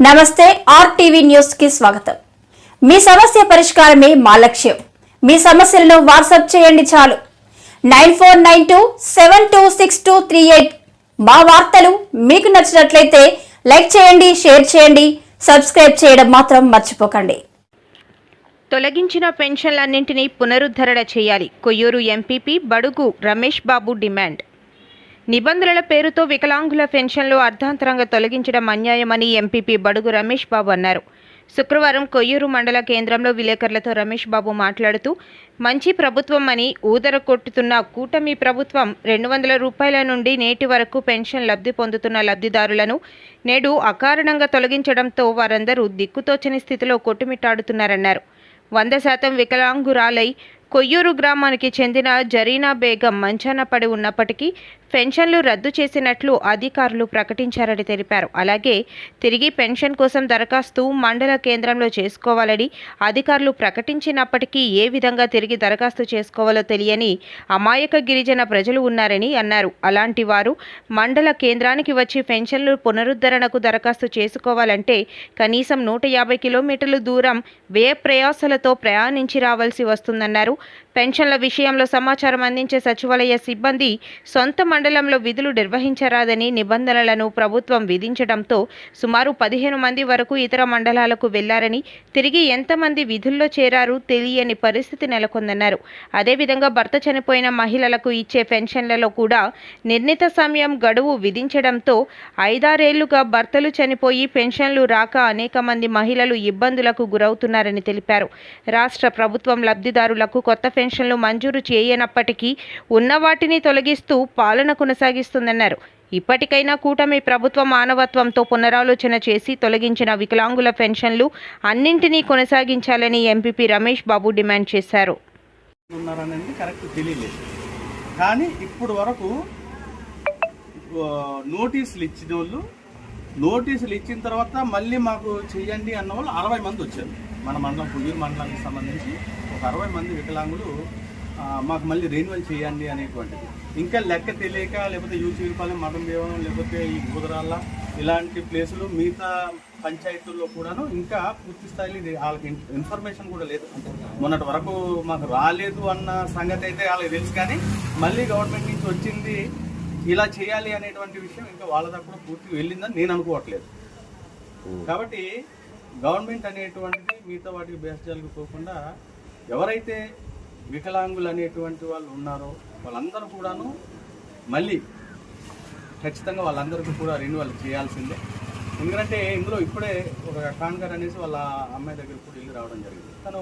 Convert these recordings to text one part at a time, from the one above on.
నమస్తే RTV news కి స్వాగతం. మీ సమస్య పరిష్కారమే మా లక్ష్యం. మీ సమస్యలను వాట్సాప్ చేయండి చాలు. 9492726238. మా వార్తలు మీకు నచ్చినట్లయితే లైక్ చేయండి, షేర్ చేయండి, సబ్స్క్రైబ్ చేయడం మాత్రం మర్చిపోకండి. తొలగించిన పెన్షన్లన్నింటినీ పునరుద్ధరణ చేయాలి. కొయ్యూరు ఎంపీపీ బడుగు రమేష్ బాబు డిమాండ్. నిబంధనల పేరుతో వికలాంగుల పెన్షన్లు అర్ధాంతరంగా తొలగించడం అన్యాయమని ఎంపీపీ బడుగు రమేష్ బాబు అన్నారు. శుక్రవారం కొయ్యూరు మండల కేంద్రంలో విలేకరులతో రమేష్ బాబు మాట్లాడుతూ, మంచి ప్రభుత్వం అని ఊదర కొట్టుతున్న కూటమి ప్రభుత్వం 200 రూపాయల నుండి నేటి వరకు పెన్షన్ లబ్ధి పొందుతున్న లబ్ధిదారులను నేడు అకారణంగా తొలగించడంతో వారందరూ దిక్కుతోచని స్థితిలో కొట్టుమిట్టాడుతున్నారన్నారు. 100% వికలాంగురాలై కొయ్యూరు గ్రామానికి చెందిన జరీనా బేగం మంచాన పడి ఉన్నప్పటికీ పెన్షన్లు రద్దు చేసినట్లు అధికారులు ప్రకటించారని తెలిపారు. అలాగే తిరిగి పెన్షన్ కోసం దరఖాస్తు మండల కేంద్రంలో చేసుకోవాలని అధికారులు ప్రకటించినప్పటికీ ఏ విధంగా తిరిగి దరఖాస్తు చేసుకోవాలో తెలియని అమాయక గిరిజన ప్రజలు ఉన్నారని అన్నారు. అలాంటి వారు మండల కేంద్రానికి వచ్చి పెన్షన్లు పునరుద్ధరణకు దరఖాస్తు చేసుకోవాలంటే కనీసం 150 కిలోమీటర్ల దూరం వ్యయ ప్రయాసాలతో ప్రయాణించి రావాల్సి వస్తుందన్నారు. పెన్షన్ల విషయంలో సమాచారం అందించే సచివాలయ సిబ్బంది సొంత మండలంలో విధులు నిర్వహించరాదని నిబంధనలను ప్రభుత్వం విధించడంతో సుమారు 15 మంది వరకు ఇతర మండలాలకు వెళ్లారని, తిరిగి ఎంతమంది విధుల్లో చేరారు తెలియని పరిస్థితి నెలకొందన్నారు. అదేవిధంగా భర్త చనిపోయిన మహిళలకు ఇచ్చే పెన్షన్లలో కూడా నిర్ణీత సమయం గడువు విధించడంతో 5-6 ఏళ్లుగా భర్తలు చనిపోయి పెన్షన్లు రాక అనేక మంది మహిళలు ఇబ్బందులకు గురవుతున్నారని తెలిపారు. రాష్ట్ర ప్రభుత్వం లబ్ధిదారులకు కొత్త పెన్షన్లు మంజూరు చేయనప్పటికీ ఉన్న వాటిని తొలగిస్తూ పాలన కొనసాగిస్తుందన్నారు. ఇప్పటికైనా కూటమి ప్రభుత్వ మానవత్వంతో పునరాలోచన చేసి తొలగించిన వికలాంగుల పెన్షన్లు అన్నింటినీ కొనసాగించాలని ఎంపీపీ రమేష్ బాబు డిమాండ్ చేశారు. కానీ ఇప్పుడు వరకు నోటీసులు ఇచ్చిన తర్వాత మళ్ళీ మాకు చెయ్యండి అన్న వాళ్ళు 60 మంది వచ్చారు. మన మండలం కొయ్యూరు మండలానికి సంబంధించి ఒక 60 మంది వికలాంగులు మాకు మళ్ళీ రెన్యువల్ చేయండి అనేటువంటిది. ఇంకా లెక్క తెలియక, లేకపోతే యూచీపాలెం, మఠందేవనం, లేకపోతే ఈ బుధరాళ్ళ ఇలాంటి ప్లేసులు మిగతా పంచాయతీల్లో కూడాను ఇంకా పూర్తి స్థాయిలో వాళ్ళకి ఇన్ఫర్మేషన్ కూడా లేదు. మొన్నటి వరకు మాకు రాలేదు అన్న సంగతి అయితే వాళ్ళకి తెలుసు, కానీ మళ్ళీ గవర్నమెంట్ నుంచి వచ్చింది ఇలా చేయాలి అనేటువంటి విషయం ఇంకా వాళ్ళ దగ్గర కూడా పూర్తిగా వెళ్ళిందని నేను అనుకోవట్లేదు. కాబట్టి గవర్నమెంట్ అనేటువంటిది మిగతా వాటికి బేస్జాలకు పోకుండా ఎవరైతే వికలాంగులు అనేటువంటి వాళ్ళు ఉన్నారో వాళ్ళందరూ కూడాను మళ్ళీ ఖచ్చితంగా వాళ్ళందరికీ కూడా రెన్యువల్ చేయాల్సిందే. ఎందుకంటే ఇందులో ఇప్పుడే ఒక కాన్గర్ అనేసి వాళ్ళ అమ్మాయి దగ్గర కూడా వెళ్ళి రావడం జరిగింది. తను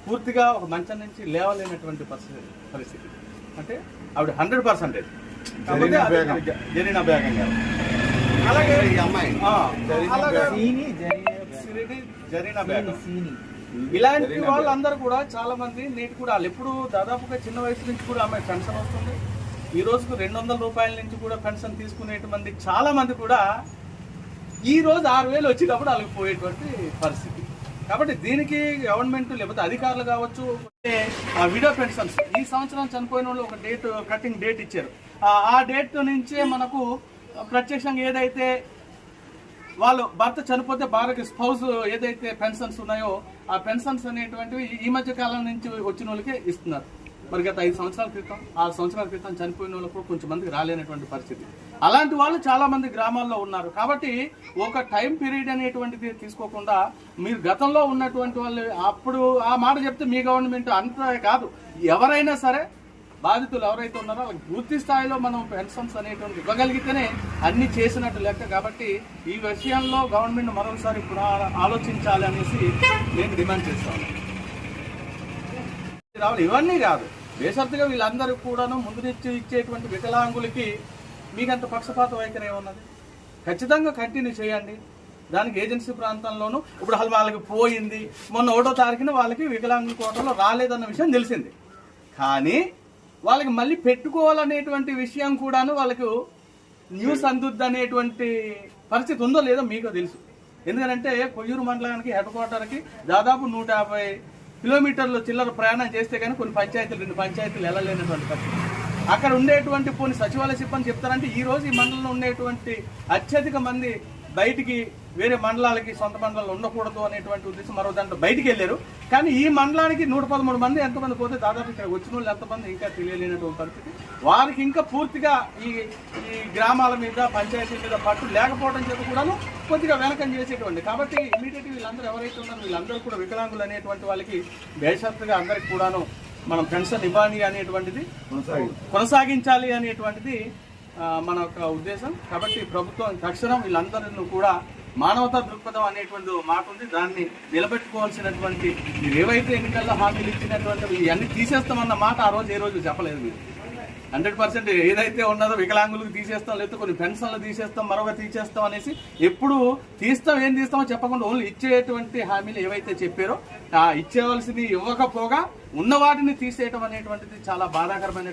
పూర్తిగా ఒక మంచం నుంచి లేవలేనటువంటి పరిస్థితి, అంటే ఆవిడ 100%. జరీనా బేగం గారు, అలాగే ఈ అమ్మాయి జరీనా బేగం, ఇలాంటి వాళ్ళందరూ కూడా చాలా మంది నేటి కూడా వాళ్ళు ఎప్పుడు దాదాపుగా చిన్న వయసు నుంచి కూడా అమ్మాయి పెన్షన్ వస్తుంది. ఈ రోజుకు 200 రూపాయల నుంచి కూడా పెన్షన్ తీసుకునేటువంటి చాలా మంది కూడా ఈ రోజు 6,000 వచ్చేటప్పుడు వాళ్ళకి పోయేటువంటి పరిస్థితి. కాబట్టి దీనికి గవర్నమెంట్ లేకపోతే అధికారులు కావచ్చు, విడో పెన్షన్స్ ఈ సంవత్సరం చనిపోయిన వాళ్ళు ఒక కటింగ్ డేట్ ఇచ్చారు. ఆ డేట్ నుంచే మనకు ప్రత్యక్షంగా ఏదైతే వాళ్ళు భర్త చనిపోతే భార్యకి స్పౌస్ ఏదైతే పెన్షన్స్ ఉన్నాయో ఆ పెన్షన్స్ అనేటువంటివి ఈ మధ్య కాలం నుంచి వచ్చిన వాళ్ళకే ఇస్తున్నారు. మరి గత 5 సంవత్సరాల క్రితం 6 సంవత్సరాల క్రితం చనిపోయిన వాళ్ళకు కొంచెం మందికి రాలేనటువంటి పరిస్థితి. అలాంటి వాళ్ళు చాలా మంది గ్రామాల్లో ఉన్నారు. కాబట్టి ఒక టైం పీరియడ్ అనేటువంటిది తీసుకోకుండా మీరు గతంలో ఉన్నటువంటి వాళ్ళు అప్పుడు ఆ మాట చెప్తే మీ గవర్నమెంట్ అంతా కాదు, ఎవరైనా సరే బాధితులు ఎవరైతే ఉన్నారో వాళ్ళకి పూర్తి స్థాయిలో మనం పెన్షన్స్ అనేటువంటి ఇవ్వగలిగితేనే అన్ని చేసినట్టు లెక్క. కాబట్టి ఈ విషయంలో గవర్నమెంట్ మరోసారి ఆలోచించాలి అనేసి నేను డిమాండ్ చేస్తాను. ఇవన్నీ కాదు, బేసర్తిగా వీళ్ళందరూ కూడాను ముందు నుంచి ఇచ్చేటువంటి వికలాంగులకి మీకంత పక్షపాత వైఖరి ఏమన్నది ఖచ్చితంగా కంటిన్యూ చేయండి. దానికి ఏజెన్సీ ప్రాంతంలోనూ ఇప్పుడు వాళ్ళకి పోయింది, మొన్న 1వ తారీఖున వాళ్ళకి వికలాంగుల కోటలో రాలేదన్న విషయం తెలిసింది. కానీ వాళ్ళకి మళ్ళీ పెట్టుకోవాలనేటువంటి విషయం కూడాను వాళ్ళకు న్యూస్ అందుద్ది అనేటువంటి పరిస్థితి ఉందో లేదో మీకు తెలుసు. ఎందుకంటే కొయ్యూరు మండలానికి హెడ్ క్వార్టర్కి దాదాపు 150 కిలోమీటర్లు చిల్లర ప్రయాణం చేస్తే కానీ కొన్ని పంచాయతీలు 2 పంచాయతీలు వెళ్ళలేనటువంటి పరిస్థితి. అక్కడ ఉండేటువంటి కొన్ని సచివాలయ సిబ్బంది చెప్తారంటే ఈ రోజు ఈ మండలంలో ఉండేటువంటి అత్యధిక మంది బయటికి వేరే మండలాలకి సొంత మండలాలు ఉండకూడదు అనేటువంటి ఉద్దేశం మరో దాంట్లో బయటికి వెళ్ళారు. కానీ ఈ మండలానికి 113 మంది ఎంతమంది పోతే దాదాపు ఇక్కడ వచ్చిన వాళ్ళు ఎంతమంది ఇంకా తెలియలేనటువంటి పరిస్థితి. వారికి ఇంకా పూర్తిగా ఈ గ్రామాల మీద పంచాయతీ మీద పట్టు లేకపోవడం చేత కూడాను కొద్దిగా వెనకం చేసేటువంటి. కాబట్టి ఇమీడియట్ వీళ్ళందరూ ఎవరైతే ఉన్నారో వీళ్ళందరూ కూడా వికలాంగులు అనేటువంటి వాళ్ళకి బేషరతుగా అందరికి కూడాను మనం పెన్షన్ ఇవ్వాలి అనేటువంటిది కొనసాగించాలి అనేటువంటిది మన యొక్క ఉద్దేశం. కాబట్టి ప్రభుత్వం తక్షణం వీళ్ళందరినీ కూడా మానవతా దృక్పథం అనేటువంటి మాట ఉంది, దాన్ని నిలబెట్టుకోవాల్సినటువంటి మీరు ఏవైతే ఎన్నికల్లో హామీలు ఇచ్చినటువంటి ఇవన్నీ తీసేస్తామన్న మాట ఆ రోజు ఏ రోజు చెప్పలేదు మీరు. 100% ఏదైతే ఉన్నదో వికలాంగులకు తీసేస్తాం, లేకపోతే కొన్ని పెన్షన్లు తీసేస్తాం, మరొక తీసేస్తాం అనేసి ఎప్పుడు తీస్తాం ఏం తీస్తామో చెప్పకుండా ఓన్లీ ఇచ్చేటువంటి హామీలు ఏవైతే చెప్పారో ఇచ్చేవలసింది ఇవ్వకపోగా ఉన్న వాటిని తీసేయటం అనేటువంటిది చాలా బాధాకరమైన